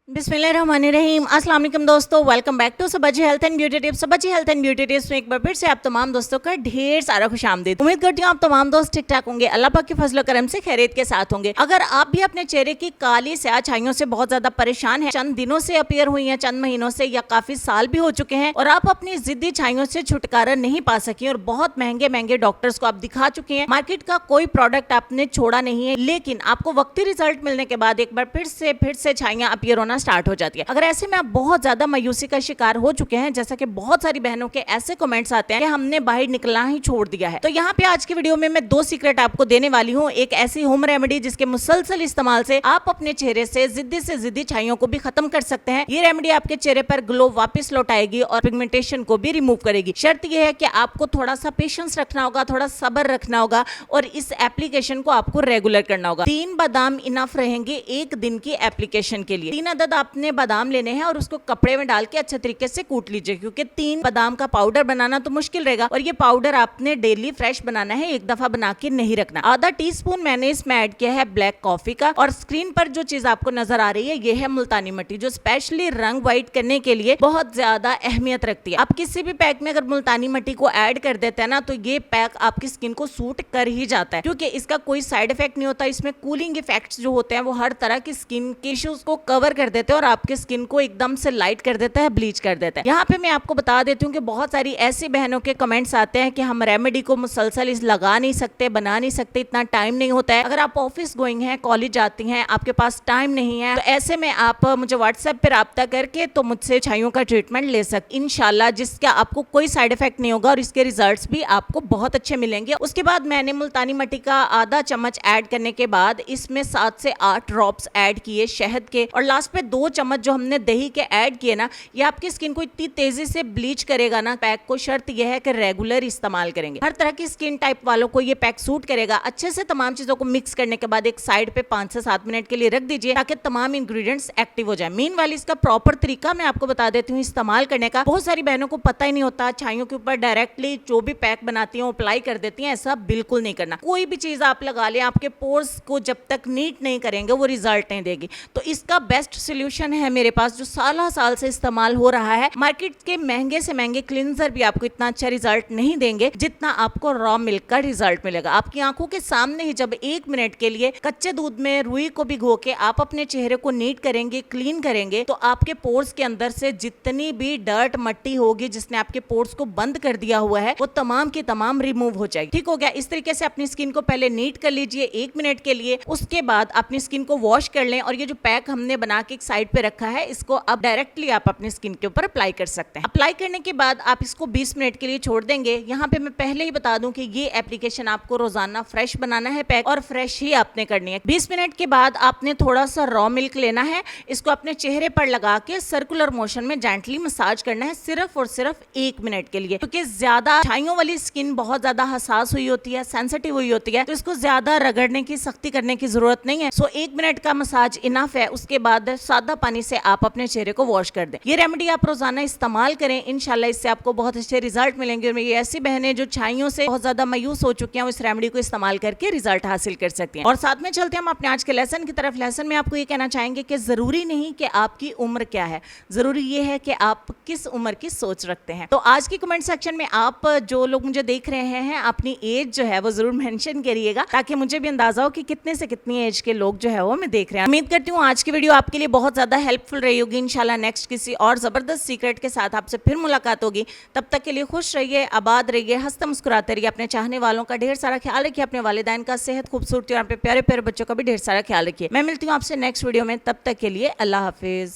बिस्मिल्लाहिर्रहमानिर्रहीम। अस्सलाम वालेकुम दोस्तों, welcome back to Sabaji health and beauty tips. Sabaji health and beauty tips में एक बार फिर से आप तमाम दोस्तों का ढेर सारा खुशामदीद। उम्मीद करती हूँ आप तमाम दोस्त ठीक ठाक होंगे, अल्लाह पाक के फजल करम से खैरियत के साथ होंगे। अगर आप भी अपने चेहरे की काली स्याह छाइयों से बहुत ज्यादा परेशान हैं, चंद दिनों से अपीयर हुई हैं, चंद महीनों से या काफी साल भी हो चुके हैं और आप अपनी जिद्दी छाइयों से छुटकारा नहीं पा सकी और बहुत महंगे महंगे डॉक्टर्स को आप दिखा चुके हैं, मार्केट का कोई प्रोडक्ट आपने छोड़ा नहीं है, लेकिन आपको वक्ती रिजल्ट मिलने के बाद एक बार फिर से छाइयां अपीयर होना स्टार्ट हो जाती है। अगर ऐसे में आप बहुत ज्यादा मायूसी का शिकार हो चुके हैं, जैसा कि बहुत सारी बहनों के ऐसे कमेंट्स आते हैं कि हमने बाहर निकलना ही छोड़ दिया है, तो यहाँ पे आज की वीडियो में मैं 2 सीक्रेट आपको देने वाली हूँ। एक ऐसी होम रेमेडी जिसके मुसलसल इस्तेमाल से आप अपने चेहरे से जिद्दी छाइयों को भी खत्म कर सकते हैं। ये रेमेडी आपके चेहरे पर ग्लो वापस लौटाएगी और पिगमेंटेशन को भी रिमूव करेगी। शर्त यह है कि आपको थोड़ा सा पेशेंस रखना होगा, थोड़ा सब्र रखना होगा और इस एप्लीकेशन को आपको रेगुलर करना होगा। 3 बादाम इनफ रहेंगे एक दिन की एप्लीकेशन के लिए। 3 अदद आपने बादाम लेने हैं और उसको कपड़े में डाल के अच्छे तरीके से कूट लीजिए, क्योंकि 3 बादाम का पाउडर बनाना तो मुश्किल रहेगा और ये पाउडर आपने डेली फ्रेश बनाना है, एक दफा बना के नहीं रखना। आधा टीस्पून मैंने इसमें ऐड किया है ब्लैक कॉफी का और स्क्रीन पर जो चीज आपको नजर आ रही है ये है मुल्तानी मिट्टी, जो स्पेशली रंग व्हाइट करने के लिए बहुत ज्यादा अहमियत रखती है। आप किसी भी पैक में अगर मुल्तानी मिट्टी को ऐड कर देते हैं ना, तो ये पैक आपकी स्किन को सूट कर ही जाता है, क्योंकि इसका कोई साइड इफेक्ट नहीं होता। इसमें कूलिंग इफेक्ट्स जो होते हैं वो हर तरह की स्किन के इश्यूज को कवर कर देते हैं और आपकी स्किन को एकदम से लाइट कर देता है, ब्लीच कर देता है। यहाँ पे मैं आपको बता देती हूँ कि बहुत सारी ऐसी बहनों के कमेंट्स आते हैं कि हम रेमेडी को मुसलसल लगा नहीं सकते, बना नहीं सकते, इतना टाइम नहीं होता है। अगर आप ऑफिस गोइंग हैं, कॉलेज जाती हैं, आपके पास टाइम नहीं है, तो ऐसे में आप मुझे व्हाट्सएप पे राब्ता करके तो मुझसे छाइयों का ट्रीटमेंट ले सकते इंशाल्लाह, जिसका आपको कोई साइड इफेक्ट नहीं होगा और इसके रिजल्ट्स भी आपको बहुत अच्छे मिलेंगे। उसके बाद मैंने मुल्तानी मिट्टी का आधा चम्मच ऐड करने के बाद इसमें 7 से 8 ड्रॉप्स ऐड किए शहद के और लास्ट पे 2 चम्मच जो हमने दही के ऐड किए ना, ये आपकी स्किन को इतनी तेजी से ब्लीच करेगा ना पैक को। शर्त यह है कि रेगुलर इस्तेमाल करेंगे, हर तरह की स्किन टाइप वालों को ये पैक सूट करेगा। अच्छे से तमाम चीजों को मिक्स करने के बाद एक साइड पे 5 से 7 मिनट के लिए रख दीजिए ताकि तमाम इंग्रेडिएंट्स एक्टिव हो जाए। मीनवाइल इसका प्रॉपर तरीका मैं आपको बता देती हूँ इस्तेमाल करने का। बहुत सारी बहनों को पता ही नहीं होता, छाइयों के ऊपर डायरेक्टली जो भी पैक बनाती हैं अप्लाई कर देती हैं। ऐसा बिल्कुल नहीं करना। कोई भी चीज आप लगा लें, आपके पोर्स को जब तक नीट नहीं करेंगे वो रिजल्ट नहीं देगी। तो इसका बेस्ट सोल्यूशन है मेरे पास, जो साल से इस्तेमाल हो रहा है। मार्केट के महंगे से महंगे क्लींजर भी आपको इतना अच्छा रिजल्ट नहीं देंगे जितना आपको रॉ मिल्क का रिजल्ट मिलेगा। आपकी आंखों के सामने ही जब 1 मिनट के लिए कच्चे दूध में रुई को भिगो के आप अपने चेहरे को नीट करेंगे, क्लीन करेंगे, तो आपके पोर्स के अंदर से जितनी भी डर्ट मट्टी होगी जिसने आपके पोर्स को बंद कर दिया हुआ है, वो तमाम की तमाम रिमूव हो जाएगी। ठीक हो गया। इस तरीके से अपनी स्किन को पहले नीट कर लीजिए 1 मिनट के लिए। उसके बाद अपनी स्किन को वॉश कर लें और ये जो पैक हमने बना के एक साइड पे रखा है, इसको अब डायरेक्टली आप अपनी स्किन के ऊपर अप्लाई कर सकते हैं। अप्लाई करने के बाद आप इसको 20 मिनट के लिए छोड़ देंगे। यहाँ पे मैं पहले ही बता दूं कि ये एप्लीकेशन आपको रोजाना फ्रेश बनाना है पैक, और फ्रेश ही आपने करनी है। 20 मिनट के बाद आपने थोड़ा सा रॉ मिल्क लेना है, इसको अपने चेहरे पर लगा के सर्कुलर मोशन में जेंटली मसाज करना है, सिर्फ और सिर्फ 1 मिनट के लिए, क्योंकि ज्यादा छाइयों वाली स्किन बहुत ज्यादा हसास हुई होती है, सेंसिटिव हुई होती है, तो इसको ज्यादा रगड़ने की, सख्ती करने की जरूरत नहीं है। सो 1 मिनट का मसाज इनफ है। उसके बाद सादा पानी से आप अपने चेहरे को वॉश कर दें। ये रेमेडी आप रोजाना इस्तेमाल करें, इंशाल्लाह इससे आपको बहुत अच्छे रिजल्ट मिलेंगे। और ये ऐसी बहनें जो छाइयों से बहुत ज्यादा मायूस हो चुकी हैं, वो इस रेमेडी को इस्तेमाल करके रिजल्ट हासिल कर सकती हैं। और साथ में चलते हैं हम अपने आज के लेसन की तरफ। लेसन में आपको ये कहना चाहेंगे कि जरूरी नहीं कि आपकी उम्र क्या है, जरूरी ये है कि आप किस उम्र की सोच रखते हैं। तो आज की कमेंट सेक्शन में आप जो लोग मुझे देख रहे हैं, अपनी एज जो है वो जरूर मेंशन करिएगा, ताकि मुझे भी अंदाजा हो कि कितने से कितनी एज के लोग जो है वो मैं देख रहे हैं। उम्मीद करती हूँ आज की वीडियो आपके लिए बहुत ज्यादा हेल्पफुल रही होगी। इंशाल्लाह नेक्स्ट किसी और जबरदस्त सीक्रेट के साथ आपसे फिर मुलाकात होगी। तब तक के लिए खुश रहिए, आबाद रहिए, हंसते मुस्कुराते रहिए। अपने चाहने वालों का ढेर सारा ख्याल रखिए, अपने वालिदैन का सेहत, खूबसूरती और अपने प्यारे प्यारे बच्चों का भी ढेर सारा ख्याल रखिए। मैं मिलती हूँ आपसे नेक्स्ट वीडियो में, तब तक के लिए अल्लाह हाफिज।